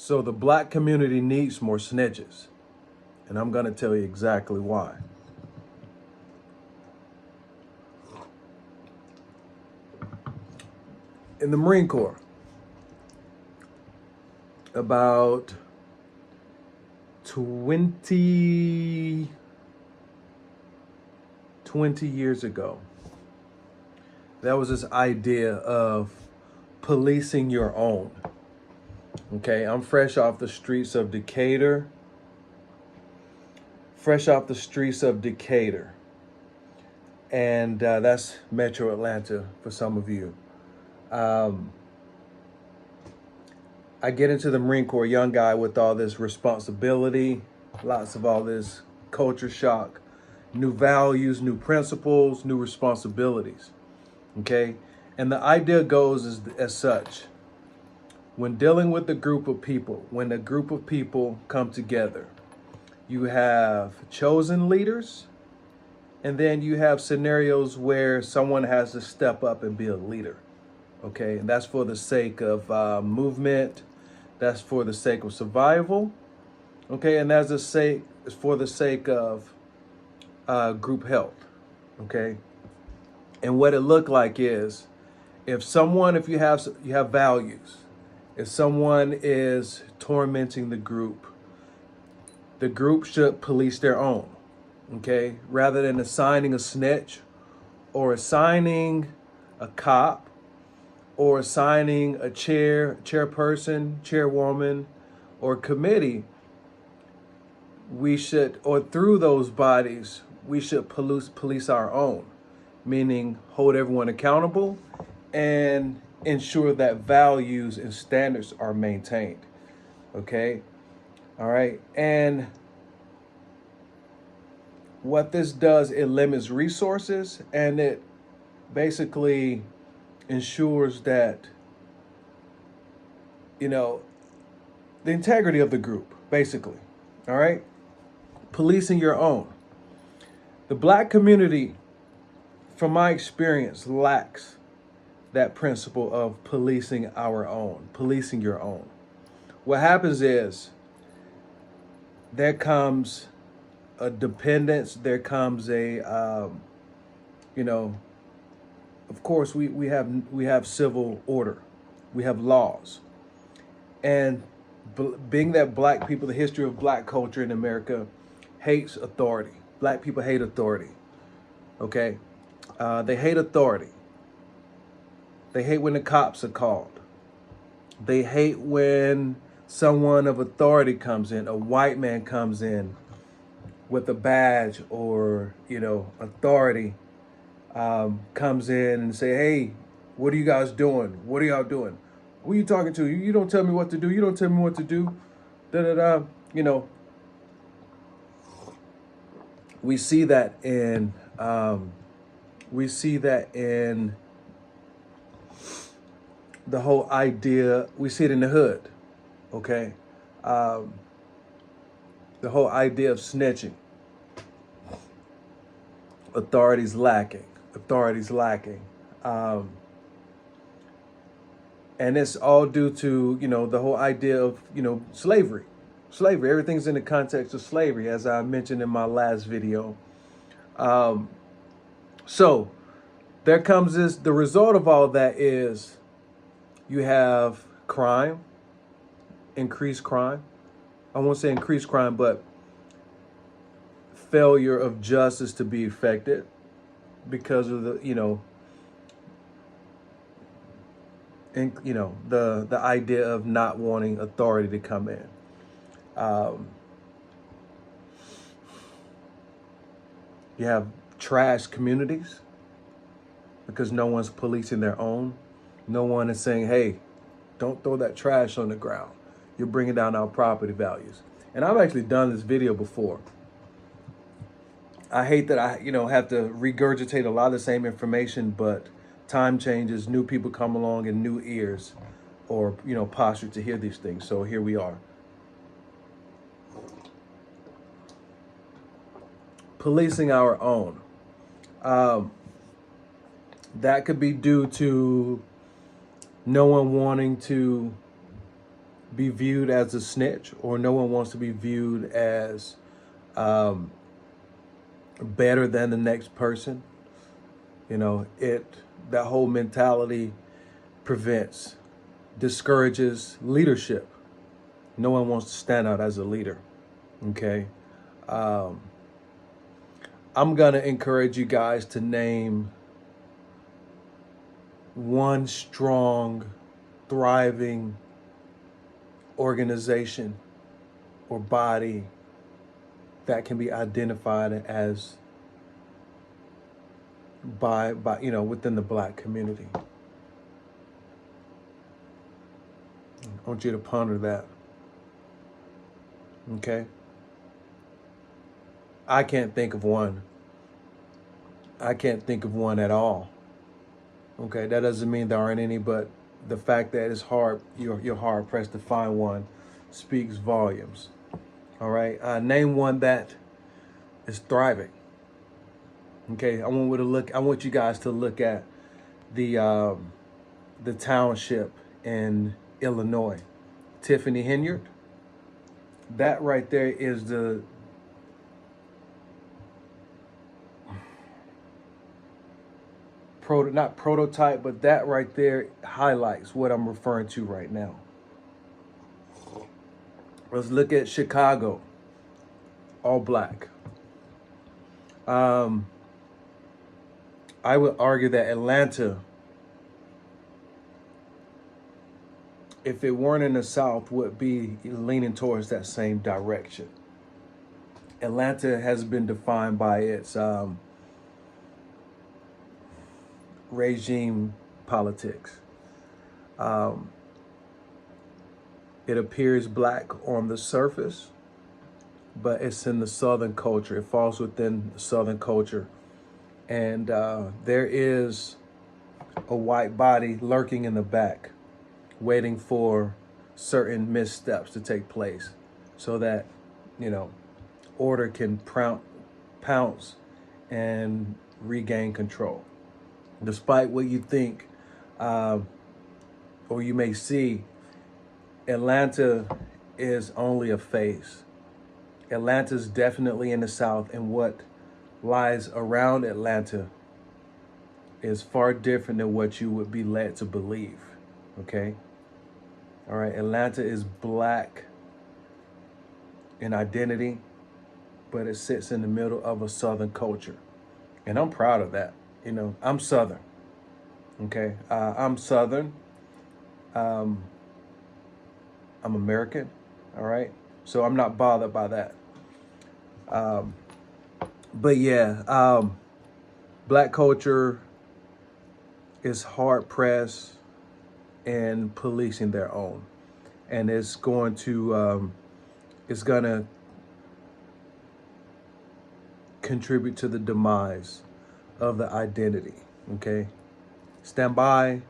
So the black community needs more snitches. And I'm going to tell you exactly why. In the Marine Corps, about 20 years ago, there was this idea of policing your own. Okay, I'm fresh off the streets of Decatur. And that's Metro Atlanta for some of you. I get into the Marine Corps, young guy with all this responsibility, lots of all this culture shock, new values, new principles, new responsibilities. Okay, and the idea goes as such. When dealing with a group of people, when a group of people come together, you have chosen leaders, and then you have scenarios where someone has to step up and be a leader. Okay, and that's for the sake of movement, that's for the sake of survival. Okay, and that's for the sake of group health. Okay, and what it looked like is, if you have values, if someone is tormenting the group should police their own, okay? Rather than assigning a snitch or assigning a cop or assigning a chairperson, chairwoman, or committee, through those bodies, we should police our own, meaning hold everyone accountable and ensure that values and standards are maintained. Okay? All right. And what this does, it limits resources, and it basically ensures that, the integrity of the group, basically. All right? Policing your own. The black community, from my experience, lacks that principle of policing your own. What happens is there comes a dependence, there comes of course we have civil order, we have laws. And being that black people, the history of black culture in America hates authority. Black people hate authority. Okay? They hate authority. They hate when the cops are called. They hate when someone of authority comes in, a white man comes in with a badge or, authority, comes in and say, hey, what are you guys doing? What are y'all doing? Who are you talking to? You don't tell me what to do. You don't tell me what to do. Da-da-da. We see that in the whole idea. We see it in the hood. Okay. The whole idea of snitching. Authority's lacking. And it's all due to, the whole idea of, slavery. Everything's in the context of slavery, as I mentioned in my last video. So there comes the result of all that is you have crime, increased crime. I won't say increased crime, but failure of justice to be effected because of the idea of not wanting authority to come in. You have trash communities because no one's policing their own. No one is saying, hey, don't throw that trash on the ground. You're bringing down our property values. And I've actually done this video before. I hate that I, have to regurgitate a lot of the same information, but time changes, new people come along and new ears or, posture to hear these things. So here we are. Policing our own. That could be due to no one wanting to be viewed as a snitch, or no one wants to be viewed as better than the next person. You know, that whole mentality discourages leadership. No one wants to stand out as a leader. Okay. I'm going to encourage you guys to name one strong, thriving organization or body that can be identified as by within the Black community. I want you to ponder that. Okay? I can't think of one. I can't think of one at all. Okay, that doesn't mean there aren't any, but the fact that it's hard, you're hard pressed to find one, speaks volumes. All right, name one that is thriving. Okay, I want you guys to look at the township in Illinois, Tiffany Henyard. That right there is the not prototype, but that right there highlights what I'm referring to right now. Let's look at Chicago, all Black. I would argue that Atlanta, if it weren't in the South, would be leaning towards that same direction. Atlanta has been defined by its regime politics. It appears Black on the surface, but it's in the Southern culture. It falls within the Southern culture. And there is a white body lurking in the back, waiting for certain missteps to take place so that, order can pounce and regain control. Despite what you think or you may see, Atlanta is only a phase. Atlanta's definitely in the South, and what lies around Atlanta is far different than what you would be led to believe. Okay? All right, Atlanta is Black in identity, but it sits in the middle of a Southern culture. And I'm proud of that. I'm Southern. Okay? I'm Southern. I'm American. All right? So I'm not bothered by that. But yeah, Black culture is hard pressed in policing their own, and it's gonna contribute to the demise of the identity. Okay, stand by,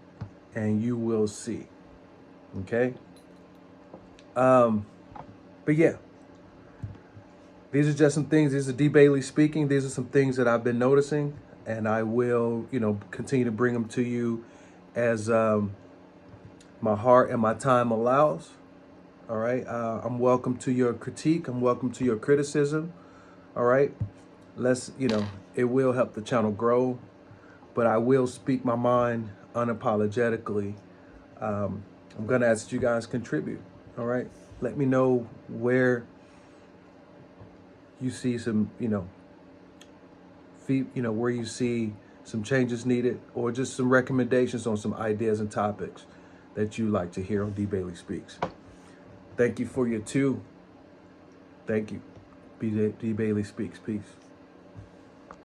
and you will see. Okay. But yeah. These are just some things. These are D. Bailey speaking. These are some things that I've been noticing, and I will, continue to bring them to you as my heart and my time allows. All right. I'm welcome to your critique. I'm welcome to your criticism. All right. It will help the channel grow, but I will speak my mind unapologetically. I'm going to ask that you guys contribute. All right. Let me know where you see some, where you see some changes needed, or just some recommendations on some ideas and topics that you like to hear on D. Bailey Speaks. Thank you for your two. Thank you. D. Bailey Speaks. Peace.